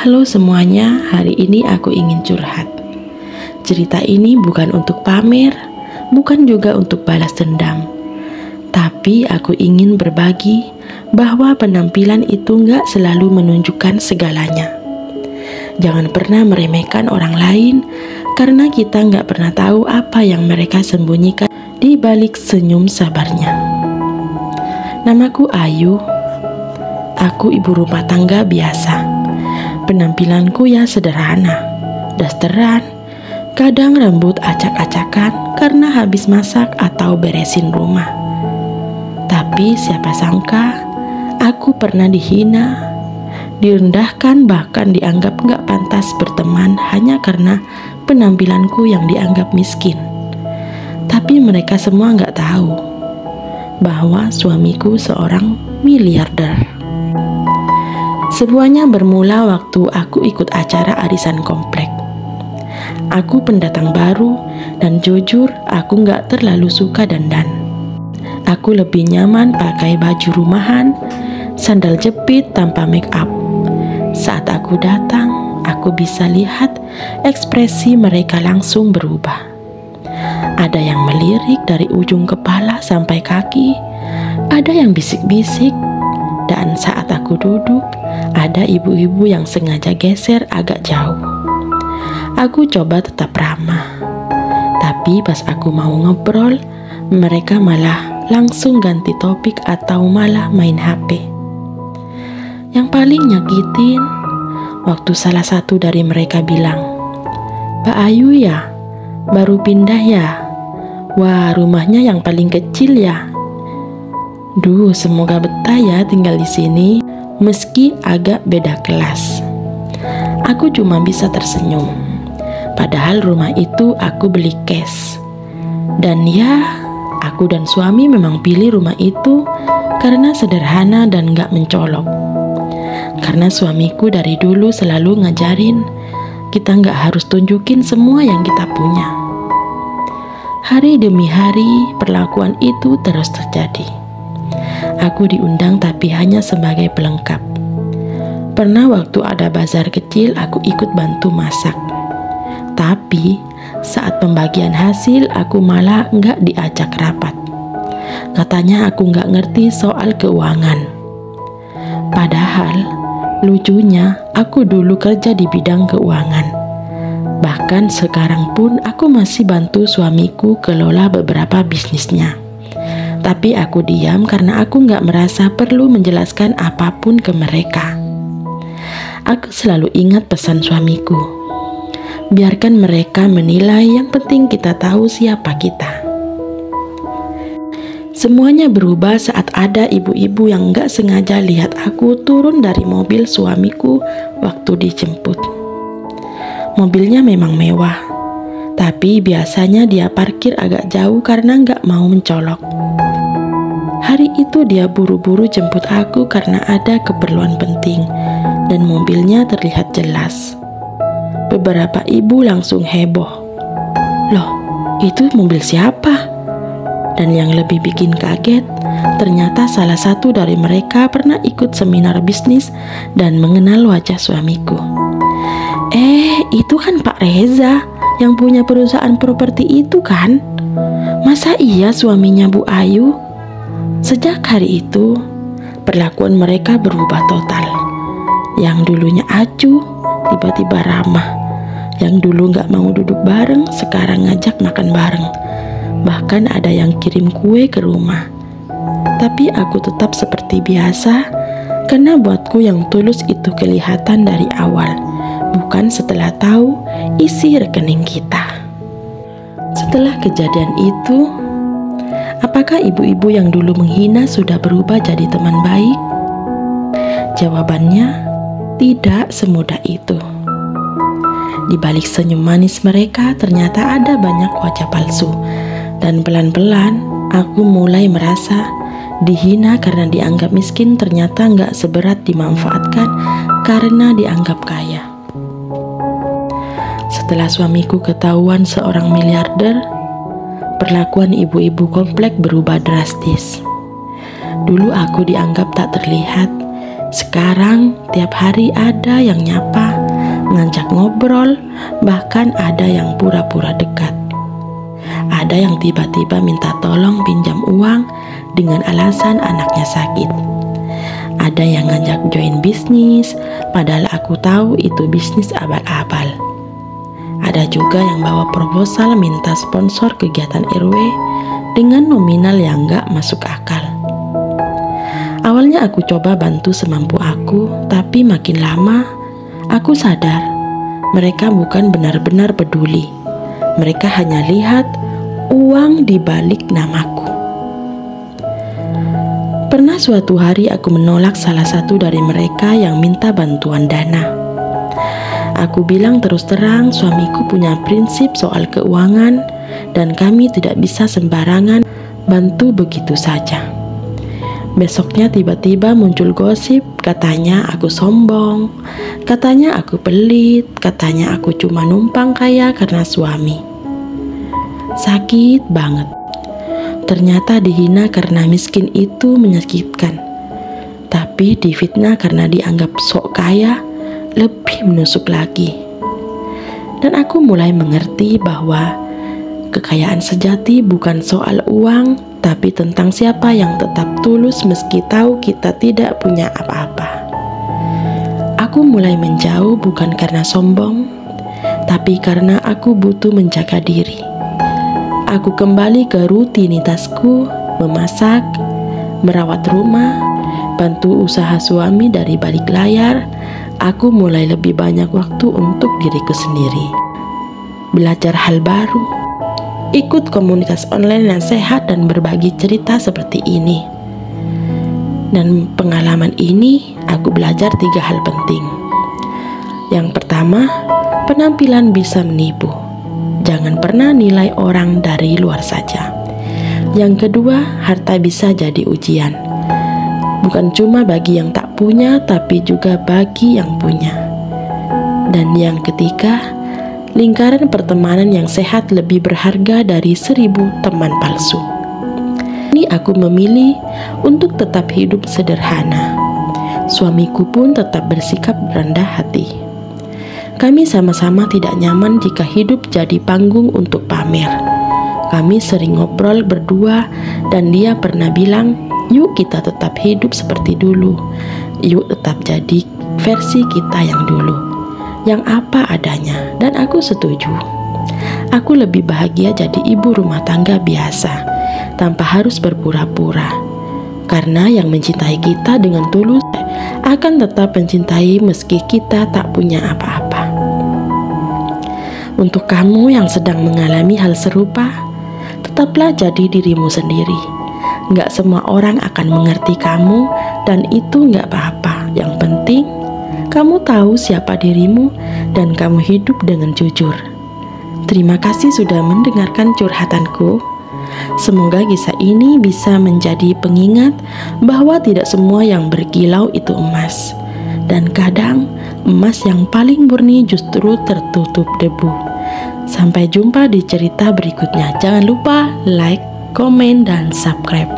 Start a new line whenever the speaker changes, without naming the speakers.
Halo semuanya, hari ini aku ingin curhat. Cerita ini bukan untuk pamer, bukan juga untuk balas dendam. Tapi aku ingin berbagi bahwa penampilan itu nggak selalu menunjukkan segalanya. Jangan pernah meremehkan orang lain karena kita nggak pernah tahu apa yang mereka sembunyikan di balik senyum sabarnya. Namaku Ayu, aku ibu rumah tangga biasa. Penampilanku ya sederhana, dasteran, kadang rambut acak-acakan karena habis masak atau beresin rumah. Tapi siapa sangka aku pernah dihina, direndahkan, bahkan dianggap gak pantas berteman hanya karena penampilanku yang dianggap miskin. Tapi mereka semua gak tahu bahwa suamiku seorang miliarder. Semuanya bermula waktu aku ikut acara arisan komplek. Aku pendatang baru dan jujur aku gak terlalu suka dandan. Aku lebih nyaman pakai baju rumahan, sandal jepit tanpa make up. Saat aku datang, aku bisa lihat ekspresi mereka langsung berubah. Ada yang melirik dari ujung kepala sampai kaki, ada yang bisik-bisik, dan saat aku duduk, ada ibu-ibu yang sengaja geser agak jauh. Aku coba tetap ramah, tapi pas aku mau ngobrol, mereka malah langsung ganti topik atau malah main HP. Yang paling nyakitin, waktu salah satu dari mereka bilang, "Mbak Ayu ya, baru pindah ya? Wah, rumahnya yang paling kecil ya? Duh, semoga betah ya tinggal di sini, meski agak beda kelas." Aku cuma bisa tersenyum. Padahal rumah itu aku beli cash. Dan ya, aku dan suami memang pilih rumah itu karena sederhana dan gak mencolok. Karena suamiku dari dulu selalu ngajarin kita gak harus tunjukin semua yang kita punya. Hari demi hari, perlakuan itu terus terjadi. Aku diundang tapi hanya sebagai pelengkap. Pernah waktu ada bazar kecil, aku ikut bantu masak. Tapi saat pembagian hasil, aku malah nggak diajak rapat. Katanya aku nggak ngerti soal keuangan. Padahal lucunya aku dulu kerja di bidang keuangan. Bahkan sekarang pun aku masih bantu suamiku kelola beberapa bisnisnya. Tapi aku diam karena aku nggak merasa perlu menjelaskan apapun ke mereka. Aku selalu ingat pesan suamiku. Biarkan mereka menilai, yang penting kita tahu siapa kita. Semuanya berubah saat ada ibu-ibu yang nggak sengaja lihat aku turun dari mobil suamiku waktu dijemput. Mobilnya memang mewah, tapi biasanya dia parkir agak jauh karena nggak mau mencolok. Hari itu dia buru-buru jemput aku karena ada keperluan penting dan mobilnya terlihat jelas. Beberapa ibu langsung heboh. "Loh, itu mobil siapa?" Dan yang lebih bikin kaget, ternyata salah satu dari mereka pernah ikut seminar bisnis dan mengenal wajah suamiku. Itu kan Pak Reza yang punya perusahaan properti itu kan? Masa iya suaminya Bu Ayu? Sejak hari itu, perlakuan mereka berubah total. Yang dulunya acuh, tiba-tiba ramah. Yang dulu gak mau duduk bareng, sekarang ngajak makan bareng. Bahkan ada yang kirim kue ke rumah. Tapi aku tetap seperti biasa, karena buatku yang tulus itu kelihatan dari awal, bukan setelah tahu isi rekening kita. Setelah kejadian itu, apakah ibu-ibu yang dulu menghina sudah berubah jadi teman baik? Jawabannya, tidak semudah itu. Di balik senyum manis mereka, ternyata ada banyak wajah palsu. Dan pelan-pelan, aku mulai merasa dihina karena dianggap miskin ternyata nggak seberat dimanfaatkan karena dianggap kaya. Setelah suamiku ketahuan seorang miliarder, perlakuan ibu-ibu komplek berubah drastis. Dulu aku dianggap tak terlihat, Sekarang tiap hari ada yang nyapa, ngajak ngobrol, bahkan ada yang pura-pura dekat. Ada yang tiba-tiba minta tolong pinjam uang dengan alasan anaknya sakit. Ada yang ngajak join bisnis, padahal aku tahu itu bisnis abal-abal. Ada juga yang bawa proposal minta sponsor kegiatan RW dengan nominal yang gak masuk akal. Awalnya aku coba bantu semampu aku, tapi makin lama aku sadar mereka bukan benar-benar peduli. Mereka hanya lihat uang di balik namaku. Pernah suatu hari aku menolak salah satu dari mereka yang minta bantuan dana. Aku bilang terus terang suamiku punya prinsip soal keuangan dan kami tidak bisa sembarangan bantu begitu saja. Besoknya tiba-tiba muncul gosip, katanya aku sombong, katanya aku pelit, katanya aku cuma numpang kaya karena suami. Sakit banget. Ternyata dihina karena miskin itu menyakitkan. Tapi difitnah karena dianggap sok kaya lebih menusuk lagi. Dan aku mulai mengerti bahwa kekayaan sejati bukan soal uang, tapi tentang siapa yang tetap tulus meski tahu kita tidak punya apa-apa. Aku mulai menjauh bukan karena sombong, tapi karena aku butuh menjaga diri. Aku kembali ke rutinitasku, memasak, merawat rumah, bantu usaha suami dari balik layar. Aku mulai lebih banyak waktu untuk diriku sendiri. Belajar hal baru, ikut komunitas online yang sehat dan berbagi cerita seperti ini. Dan pengalaman ini aku belajar 3 hal penting. Yang pertama, penampilan bisa menipu. Jangan pernah nilai orang dari luar saja. Yang kedua, harta bisa jadi ujian. Bukan cuma bagi yang tak punya, tapi juga bagi yang punya. Dan yang ketiga, lingkaran pertemanan yang sehat lebih berharga dari 1000 teman palsu. Ini aku memilih untuk tetap hidup sederhana. Suamiku pun tetap bersikap rendah hati. Kami sama-sama tidak nyaman jika hidup jadi panggung untuk pamer. Kami sering ngobrol berdua dan dia pernah bilang, "Yuk kita tetap hidup seperti dulu. Yuk tetap jadi versi kita yang dulu, yang apa adanya." Dan aku setuju. Aku lebih bahagia jadi ibu rumah tangga biasa, tanpa harus berpura-pura. Karena yang mencintai kita dengan tulus akan tetap mencintai meski kita tak punya apa-apa. Untuk kamu yang sedang mengalami hal serupa, tetaplah jadi dirimu sendiri. Gak semua orang akan mengerti kamu, dan itu gak apa-apa. Yang penting kamu tahu siapa dirimu dan kamu hidup dengan jujur. Terima kasih sudah mendengarkan curhatanku. Semoga kisah ini bisa menjadi pengingat bahwa tidak semua yang berkilau itu emas. Dan kadang emas yang paling murni justru tertutup debu. Sampai jumpa di cerita berikutnya. Jangan lupa like, komen, dan subscribe.